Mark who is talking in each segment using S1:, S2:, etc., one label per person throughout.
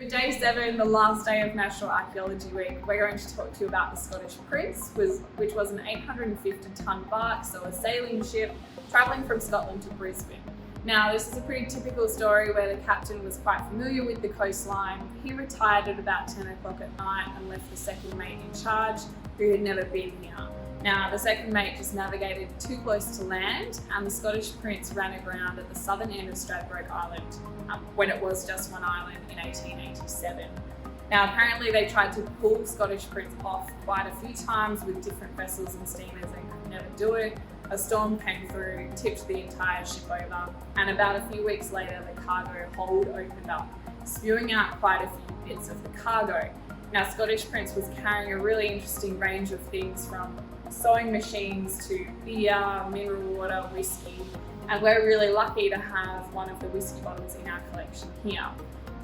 S1: Day 7, the last day of National Archaeology Week, we're going to talk to you about the Scottish Prince, which was an 850-tonne barque, so a sailing ship travelling from Scotland to Brisbane. Now, this is a pretty typical story where the captain was quite familiar with the coastline. He retired at about 10 o'clock at night and left the second mate in charge, who had never been here. Now, the second mate just navigated too close to land, and the Scottish Prince ran aground at the southern end of Stradbroke Island when it was just one island in 1887. Now, apparently they tried to pull Scottish Prince off quite a few times with different vessels and steamers and could never do it. A storm came through, tipped the entire ship over, and about a few weeks later the cargo hold opened up, spewing out quite a few bits of the cargo. Now, Scottish Prince was carrying a really interesting range of things from sewing machines to beer, mineral water, whiskey, and we're really lucky to have one of the whiskey bottles in our collection here.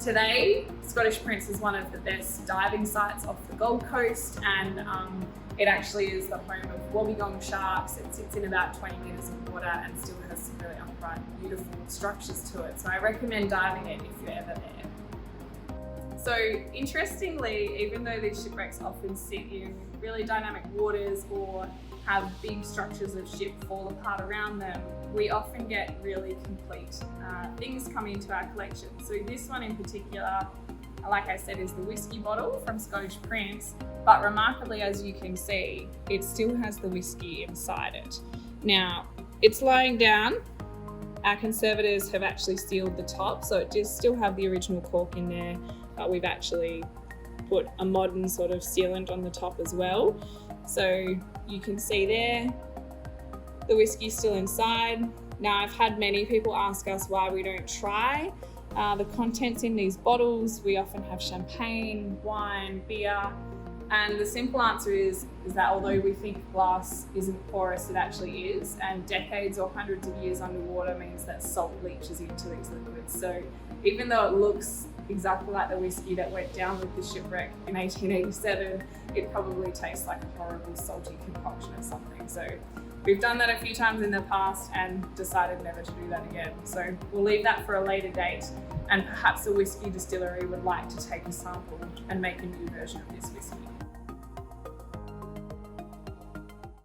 S1: Today, Scottish Prince is one of the best diving sites off the Gold Coast, and it actually is the home of wobbegong sharks. It sits in about 20 metres of water and still has some really upright, beautiful structures to it. So I recommend diving it if you're ever there. So interestingly, even though these shipwrecks often sit in really dynamic waters or have big structures of ship fall apart around them, we often get really complete things coming into our collection. So this one in particular, like I said, is the whiskey bottle from Scottish Prince, but remarkably, as you can see, it still has the whiskey inside it. Now, it's lying down. Our conservators have actually sealed the top, so it does still have the original cork in there, but we've actually put a modern sort of sealant on the top as well. So you can see there, the whiskey's still inside. Now, I've had many people ask us why we don't try the contents in these bottles. We often have champagne, wine, beer, and the simple answer is that although we think glass isn't porous, it actually is, and decades or hundreds of years underwater means that salt leaches into these liquids. So even though it looks exactly like the whiskey that went down with the shipwreck in 1887, it probably tastes like a horrible salty concoction or something. So we've done that a few times in the past and decided never to do that again. So we'll leave that for a later date, and perhaps a whiskey distillery would like to take a sample and make a new version of this whiskey.